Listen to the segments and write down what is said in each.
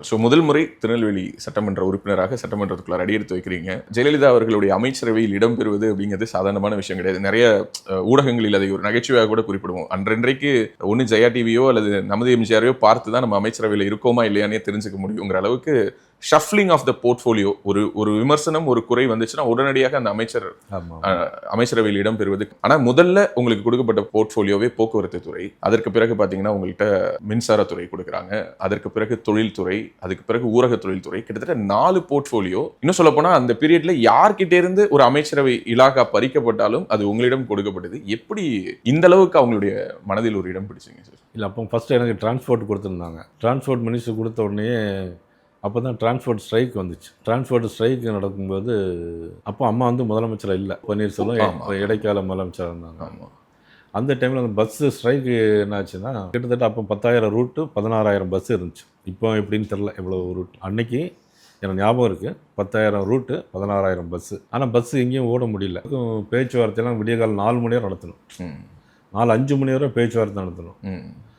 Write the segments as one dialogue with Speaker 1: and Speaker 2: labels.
Speaker 1: So முதல் முறை திருநெல்வேலி சட்டமன்ற உறுப்பினராக சட்டமன்றத்துக்குள்ள அடியெடுத்து வைக்கிறீங்க. ஜெயலலிதா அவர்களுடைய அமைச்சரவையில் இடம்பெறுவது அப்படிங்கிறது சாதாரணமான விஷயம் கிடையாது. நிறைய ஊடகங்களில் அதை ஒரு நகைச்சுவையாக கூட குறிப்பிடுவோம். அன்றன்றைக்கு ஒன்று ஜெயா டிவியோ அல்லது நமது எம்ஜிஆரையோ பார்த்து தான் நம்ம அமைச்சரவையில் இருக்கோமா இல்லையானே தெரிஞ்சுக்க முடியுங்கிற அளவுக்கு ஷஃப்லிங் ஆஃப் த போர்ட்ஃபோலியோ. ஒரு விமர்சனம், ஒரு குறை வந்துச்சுன்னா உடனடியாக அந்த அமைச்சரவையில் இடம் பெறுவது. ஆனால் முதல்ல உங்களுக்கு கொடுக்கப்பட்ட போர்ட்ஃபோலியோவே போக்குவரத்து துறை. அதற்கு பிறகு பார்த்தீங்கன்னா உங்கள்கிட்ட மின்சாரத்துறை கொடுக்குறாங்க. அதற்கு பிறகு தொழில்துறை, அதுக்கு பிறகு ஊரக தொழில்துறை. கிட்டத்தட்ட 4 போர்ட்ஃபோலியோ. இன்னும் சொல்ல போனா அந்த பீரியட்ல யார்கிட்ட இருந்து ஒரு அமைச்சரவை இலாகா பறிக்கப்பட்டாலும் அது உங்களிடம் கொடுக்கப்பட்டது. எப்படி இந்த அளவுக்கு அவங்களுடைய மனதில் ஒரு இடம் பிடிச்சிங்க சார்?
Speaker 2: இல்லை, அப்போ ஃபஸ்ட்டு எனக்கு டிரான்ஸ்போர்ட் கொடுத்துருந்தாங்க. டிரான்ஸ்போர்ட் மினிஸ்டர் கொடுத்த உடனே அப்போ தான் டிரான்ஸ்போர்ட் ஸ்ட்ரைக் வந்துச்சு. டிரான்ஸ்போர்ட் ஸ்ட்ரைக் நடக்கும்போது அப்போ அம்மா வந்து முதலமைச்சராக இல்லை, பன்னீர்செல்வம் இடைக்கால முதலமைச்சராக இருந்தாங்க. அந்த டைமில் அந்த பஸ்ஸு ஸ்ட்ரைக் என்னாச்சுன்னா கிட்டத்தட்ட அப்போ 10,000 ரூட்டு 16,000 பஸ் இருந்துச்சு. இப்போ எப்படின்னு தெரில எவ்வளோ ரூட். அன்னைக்கு எனக்கு ஞாபகம் இருக்குது, 10,000 ரூட்டு 16,000 பஸ்ஸு. ஆனால் பஸ்ஸு எங்கேயும் ஓட முடியல. பேச்சுவார்த்தையெல்லாம் விடிய காலம் 4 மணி நேரம் நடத்தணும். 4-5 மணி நேரம் பேச்சுவார்த்தை நடத்தணும்.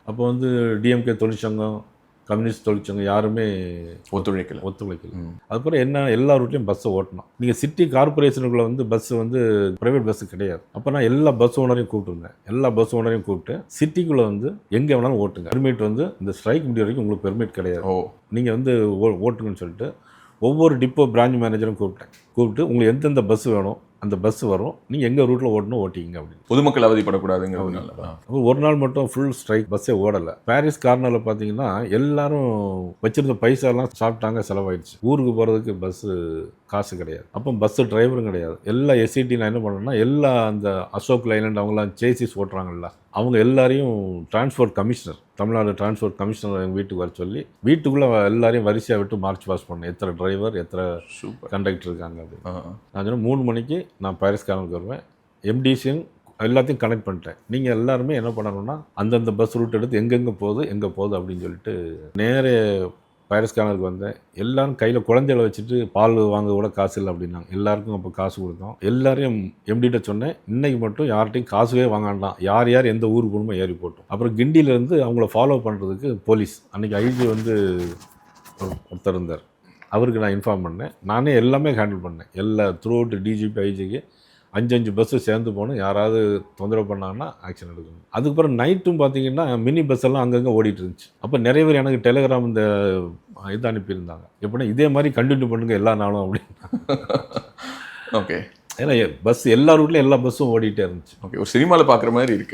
Speaker 2: அப்போ வந்து டிஎம்கே தொழிற்சங்கம், கம்யூனிஸ்ட் தொழிற்சங்கம் யாருமே ஒத்துழைக்கல. அதுக்கப்புறம் என்ன, எல்லா ரூட்லையும் பஸ்ஸை ஓட்டணும். நீங்கள் சிட்டி கார்பரேஷனுக்குள்ளே வந்து பஸ்ஸு வந்து ப்ரைவேட் பஸ்ஸு கிடையாது. அப்போ நான் எல்லா பஸ் ஓனரையும் கூப்பிட்டுருந்தேன். எல்லா பஸ் ஓனரையும் கூப்பிட்டு சிட்டிக்குள்ளே வந்து எங்கே வேணாலும் ஓட்டுங்க, பெர்மிட் வந்து இந்த ஸ்ட்ரைக் முடிய வரைக்கும் உங்களுக்கு பெர்மிட் கிடையாது, நீங்கள் வந்து ஓட்டுங்கன்னு சொல்லிட்டு ஒவ்வொரு டிப்போ பிரான்ச் மேனேஜரும் கூப்பிட்டு உங்களுக்கு எந்தெந்த பஸ் வேணும் அந்த பஸ் வரும், நீங்கள் எங்கள் ரூட்டில் ஓட்டணும் ஓட்டிங்க அப்படின்னு.
Speaker 1: பொதுமக்கள் அவதிப்படக்கூடாதுங்கிறதுனால
Speaker 2: அப்போ ஒரு நாள் மட்டும் ஃபுல் ஸ்ட்ரைக், பஸ்ஸே ஓடலை. பாரிஸ் கார்னரில் பார்த்தீங்கன்னா எல்லாரும் வச்சிருந்த பைசாலாம் சாப்பிட்டாங்க, செலவாயிடுச்சு. ஊருக்கு போகிறதுக்கு பஸ்ஸு காசு கிடையாது. அப்போ பஸ்ஸு டிரைவரும் கிடையாது. எல்லா எஸ்சிடி நான் என்ன பண்ணேன்னா எல்லா அந்த அசோக் லைலண்ட் அவங்களாம் சேசிஸ் ஓட்டுறாங்கல்ல, அவங்க எல்லாரையும் transport commissioner, Tamil Nadu transport commissioner எங்கள் வீட்டுக்கு வர சொல்லி வீட்டுக்குள்ளே எல்லாரையும் வரிசையாக விட்டு மார்ச் பாஸ் பண்ணேன். எத்தனை டிரைவர் எத்தனை கண்டக்டர் இருக்காங்க அப்படின்னு. நான் சொன்னேன் 3 மணிக்கு நான் பாரிஸ் கார்னருக்கு வருவேன். எம்டிசியும் எல்லாத்தையும் கனெக்ட் பண்ணிட்டேன். நீங்கள் எல்லாருமே என்ன பண்ணணும்னா அந்தந்த பஸ் ரூட் எடுத்து எங்கே போகுது அப்படின்னு சொல்லிட்டு நேரே பாரிஸ் கார்னருக்கு வந்தேன். எல்லாரும் கையில் குழந்தைகளை வச்சுட்டு பால் வாங்க கூட காசு இல்லை அப்படின்னாங்க. எல்லாருக்கும் அப்போ காசு கொடுத்தோம். எல்லாரையும் எம்டிகிட்ட சொன்னேன், இன்றைக்கி மட்டும் யார்கிட்டையும் காசுவே வாங்காண்டாம், யார் எந்த ஊருக்கு போகணுமோ ஏறி போட்டோம். அப்புறம் கிண்டியிலேருந்து அவங்கள ஃபாலோ பண்ணுறதுக்கு போலீஸ், அன்றைக்கி ஐஜி வந்து ஒருத்தர் இருந்தார், அவருக்கு நான் இன்ஃபார்ம் பண்ணேன். நானே எல்லாமே ஹேண்டில் பண்ணேன். எல்லா த்ரூ அவுட் டிஜிபி ஐஜிக்கு 5 பஸ்ஸு சேர்ந்து போகணும், யாராவது தொந்தரவு பண்ணாங்கன்னா ஆக்ஷன் எடுக்கணும். அதுக்கப்புறம் நைட்டும் பார்த்தீங்கன்னா மினி பஸ் எல்லாம் அங்கங்கே ஓடிட்டு இருந்துச்சு. அப்போ நிறைய பேர் எனக்கு டெலிகிராம் இந்த இது அனுப்பியிருந்தாங்க, எப்படின்னா இதே மாதிரி கண்டினியூ பண்ணுங்க எல்லா நாளும் அப்படின்னு.
Speaker 1: ஓகே,
Speaker 2: ஏன்னா பஸ் எல்லா ரூட்லையும் எல்லா பஸ்ஸும் ஓடிட்டே இருந்துச்சு.
Speaker 1: ஓகே, ஒரு சினிமாவில் பார்க்குற மாதிரி இருக்குது.